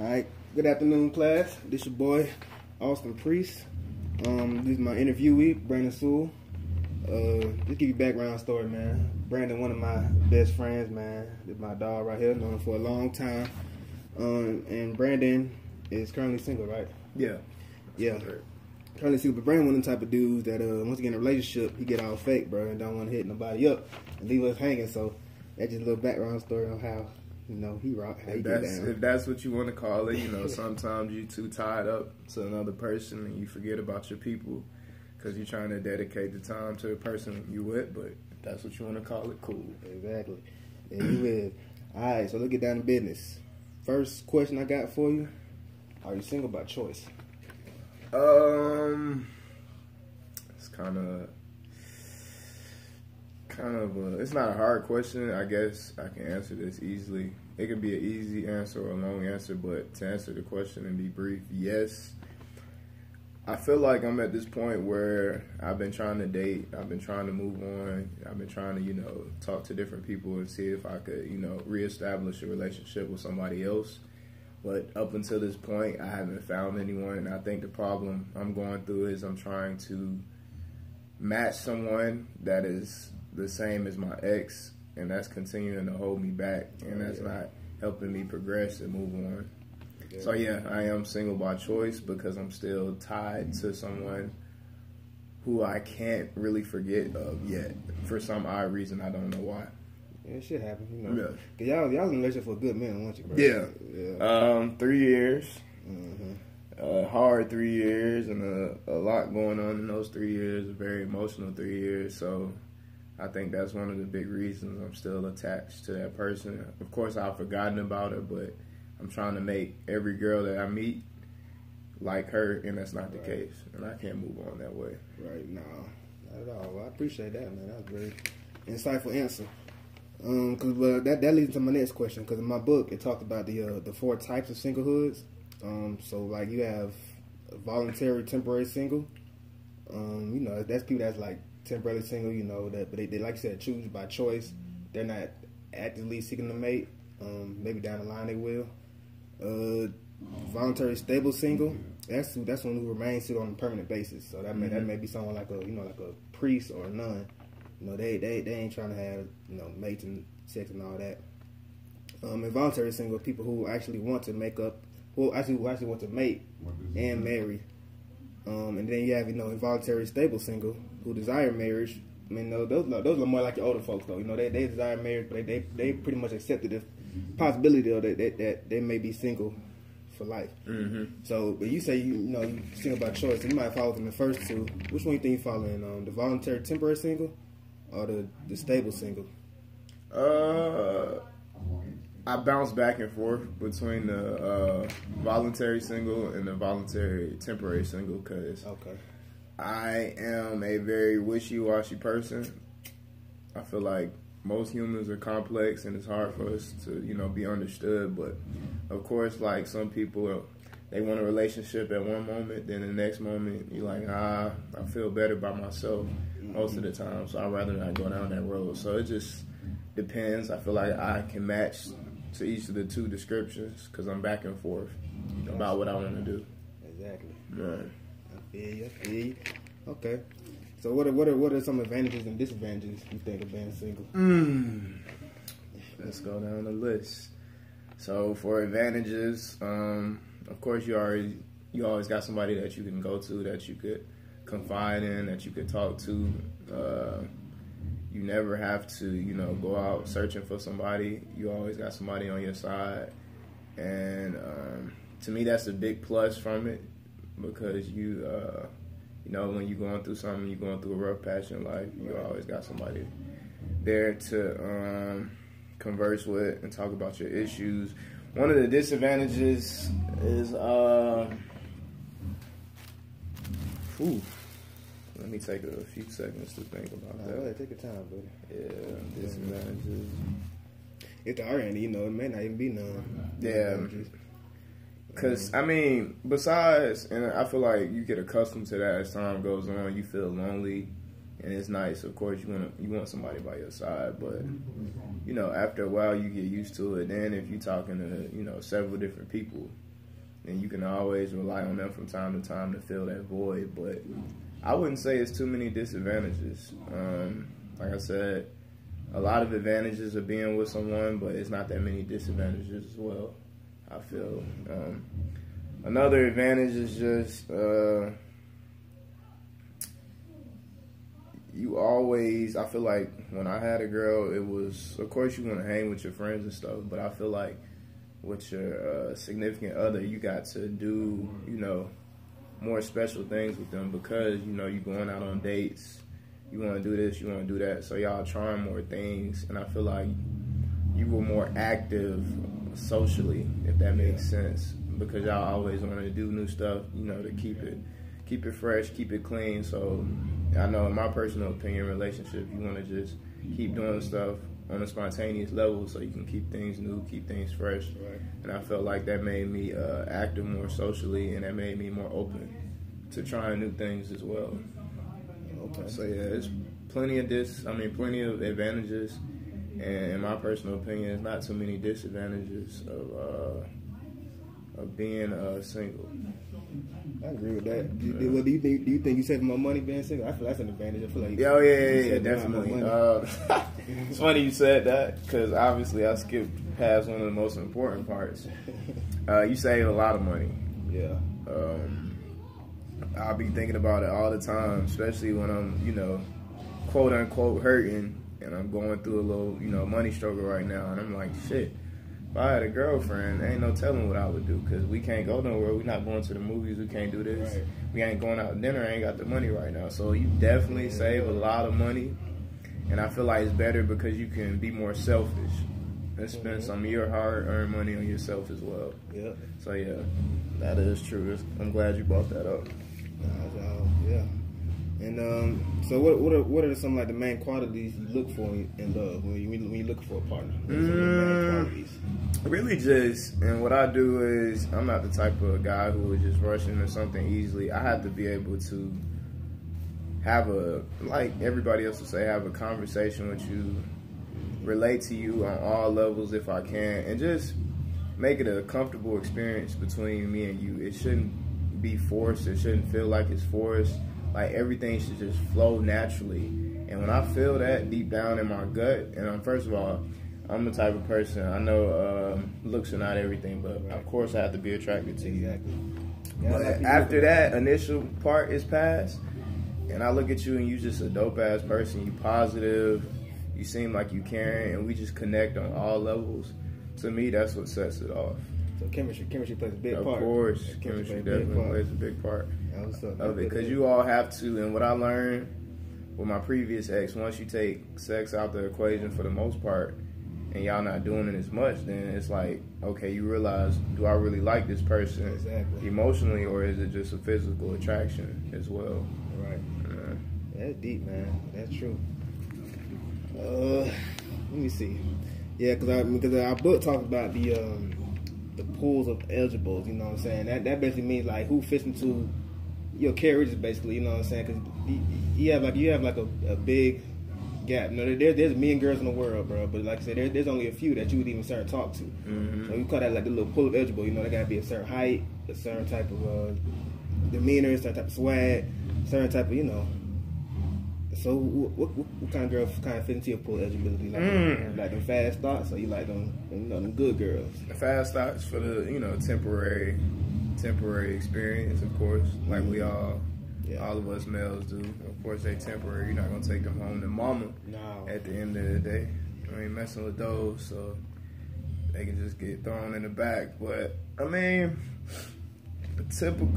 Alright, good afternoon class. This your boy, Austin Priest. This is my interviewee, Brandon Sewell. Just give you a background story, man. Brandon, one of my best friends, man. This is my dog right here, known him for a long time. And Brandon is currently single, right? Yeah. Currently single, but Brandon one of the type of dudes that once he get in a relationship, he get all fake, bro, and don't want to hit nobody up and leave us hanging. So that's just a little background story on how he rock. How he get down. If that's what you want to call it, sometimes you too tied up to another person and you forget about your people because you're trying to dedicate the time to the person you with. But if that's what you want to call it, cool. Exactly. And you is. All right, so let's get down to business. First question I got for you: are you single by choice? It's kind of it's not a hard question. I guess I can answer this easily. It can be an easy answer or a long answer, but to answer the question and be brief, yes. I feel like I'm at this point where I've been trying to date, I've been trying to move on, I've been trying to, talk to different people and see if I could, reestablish a relationship with somebody else. But up until this point, I haven't found anyone, and I think the problem I'm going through is I'm trying to match someone that is the same as my ex, and that's continuing to hold me back, and that's not helping me progress and move on. Yeah. So yeah, I am single by choice because I'm still tied to someone who I can't really forget of yet for some odd reason. I don't know why. Yeah, shit happens, Yeah. Cause y'all in a relationship for a good minute, weren't you, bro? Yeah. 3 years. Mm-hmm. Hard 3 years, and a lot going on in those 3 years. A very emotional 3 years. So I think that's one of the big reasons I'm still attached to that person. Of course, I've forgotten about her, but I'm trying to make every girl that I meet like her, and that's not the case. And I can't move on that way. Right, no, not at all. Well, I appreciate that, man. That was a very insightful answer. Cause that leads to my next question. Cause in my book it talked about the 4 types of singlehoods. So like you have a voluntary temporary single. That's people that's like temporarily single. But they like you said, choose by choice. They're not actively seeking a mate. Maybe down the line they will. Voluntary stable single. That's one who remains single on a permanent basis. So that may be someone like a priest or a nun. They ain't trying to have mates and sex and all that. Involuntary single, people who actually want to make up, who actually want to mate and marry. And then you have involuntary stable single who desire marriage. I mean, those are more like your older folks though. They desire marriage, but they pretty much accepted the possibility though that they may be single for life. Mm-hmm. So, but you say you single by choice, and you might fall in the first two. Which one you think you fall in? The voluntary temporary single or the stable single? I bounce back and forth between the voluntary single and the voluntary temporary single because I am a very wishy-washy person. I feel like most humans are complex and it's hard for us to, be understood. But of course, like some people, they want a relationship at one moment, then the next moment you're like, I feel better by myself most of the time, so I'd rather not go down that road. So it just depends. I feel like I can match to each of the two descriptions because I'm back and forth about what I want to do. Exactly. Right. I feel you. Okay. So what are some advantages and disadvantages you think of being single? Let's go down the list. So for advantages, of course you always got somebody that you can go to, that you could confide in, that you could talk to. You never have to, go out searching for somebody. You always got somebody on your side. And to me, that's a big plus from it because when you're going through something, you're going through a rough patch in life, you always got somebody there to converse with and talk about your issues. One of the disadvantages is, let me take a few seconds to think about that. Right, take your time, buddy. Yeah, disadvantages. If there are any, it may not even be none. Yeah. Because, besides, and I feel like you get accustomed to that as time goes on, you feel lonely, and it's nice. Of course, you want somebody by your side, but, after a while, you get used to it. Then if you're talking to, several different people, and you can always rely on them from time to time to fill that void. But I wouldn't say it's too many disadvantages. Like I said, a lot of advantages of being with someone, but it's not that many disadvantages as well, I feel. Another advantage is just you always, I feel like when I had a girl, it was, of course you want to hang with your friends and stuff, but I feel like with your significant other, you got to do, you know, more special things with them because, you know, you're going out on dates. You want to do this, you want to do that. So y'all trying more things. And I feel like you were more active socially, if that makes sense. Because y'all always want to do new stuff, you know, to keep it fresh, keep it clean. So I know in my personal opinion, relationship, you want to just keep doing stuff on a spontaneous level so you can keep things new, keep things fresh. Right. And I felt like that made me active more socially, and that made me more open to trying new things as well. Okay. So yeah, it's plenty of advantages, and in my personal opinion, it's not too many disadvantages of being single. I agree with that. Do you think you save more money being single? I feel that's an advantage. I feel like yeah, definitely. It's funny you said that because obviously I skipped past one of the most important parts. You save a lot of money. Yeah. I'll be thinking about it all the time, especially when I'm, you know, quote unquote hurting and I'm going through a little, you know, money struggle right now, and I'm like, shit. If I had a girlfriend, ain't no telling what I would do because we can't go nowhere. We're not going to the movies. We can't do this. Right. We ain't going out to dinner. I ain't got the money right now. So you definitely save a lot of money, and I feel like it's better because you can be more selfish and spend some of your hard-earned money on yourself as well. Yeah. So yeah, that is true. I'm glad you brought that up. Yeah. And so what are some like the main qualities you look for in love when you look for a partner? What are some of the main qualities? Really just, and what I do is, I'm not the type of guy who would just rush into something easily. I have to be able to have like everybody else would say, have a conversation with you, relate to you on all levels if I can, and just make it a comfortable experience between me and you. It shouldn't be forced. It shouldn't feel like it's forced. Like everything should just flow naturally. And when I feel that deep down in my gut, and first of all, I'm the type of person, I know looks are not everything, but of course I have to be attracted to you. Exactly. But after that initial part is passed, and I look at you and you just a dope ass person, you positive, you seem like you caring, and we just connect on all levels. To me, that's what sets it off. So chemistry plays a big part. Of course, chemistry definitely plays a big part of it, because you all have to. And what I learned with my previous ex, once you take sex out the equation for the most part, and y'all not doing it as much, then it's like, okay, you realize, do I really like this person emotionally, or is it just a physical attraction as well? Right. That's deep, man. That's true. Let me see. Yeah, because our book talks about the pools of eligibles. You know what I'm saying? That basically means like who fits into your carriages, basically. You know what I'm saying? Because you have like a big gap. You know, there's a million girls in the world, bro. But like I said, there's only a few that you would even start to talk to. Mm-hmm. So you call that like the little pool of eligible. You know, they gotta be a certain height, a certain type of demeanor, a certain type of swag, certain type of, you know. So what kind of girl kind of fit into your pool of eligibility? Like them fast thoughts, or you like them, you know, them good girls? The fast thoughts for the, you know, temporary experience, of course. Like we all of us males do. Of course, they temporary. You're not gonna take them home to mama. No. At the end of the day, I ain't messing with those, so they can just get thrown in the back. But I mean,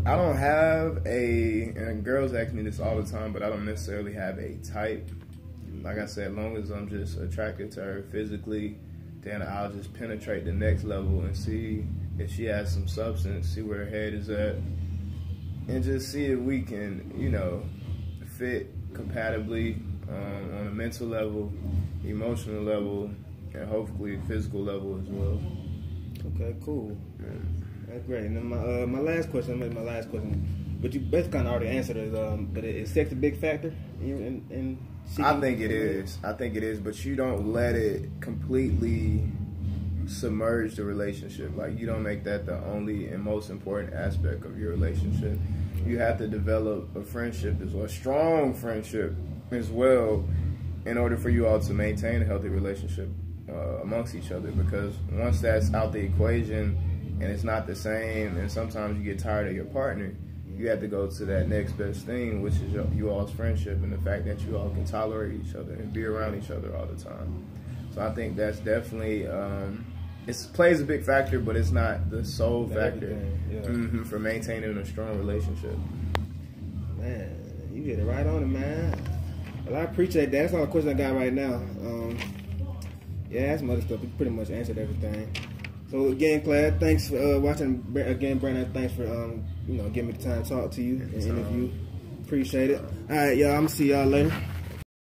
I don't have and girls ask me this all the time, but I don't necessarily have a type. Like I said, as long as I'm just attracted to her physically, then I'll just penetrate the next level and see if she has some substance, see where her head is at, and just see if we can, you know, fit compatibly on a mental level, emotional level, and hopefully physical level as well. Okay, cool. Yeah. That's great. And then my last question, but you basically kind of already answered it. But is sex a big factor in seeking? I think it is. But you don't let it completely submerge the relationship. Like, you don't make that the only and most important aspect of your relationship. You have to develop a friendship as well, a strong friendship as well, in order for you all to maintain a healthy relationship amongst each other. Because once that's out the equation and it's not the same, and sometimes you get tired of your partner, you have to go to that next best thing, which is you all's friendship and the fact that you all can tolerate each other and be around each other all the time. So I think that's definitely, it plays a big factor, but it's not the sole factor for maintaining a strong relationship. Man, you get it right on it, man. Well, I appreciate that. That's all the questions I got right now. Yeah, some other stuff. We pretty much answered everything. So again, Claire, thanks for watching. Again, Brandon, thanks for giving me the time to talk to you and interview. Appreciate it. All right, y'all. I'm gonna see y'all later.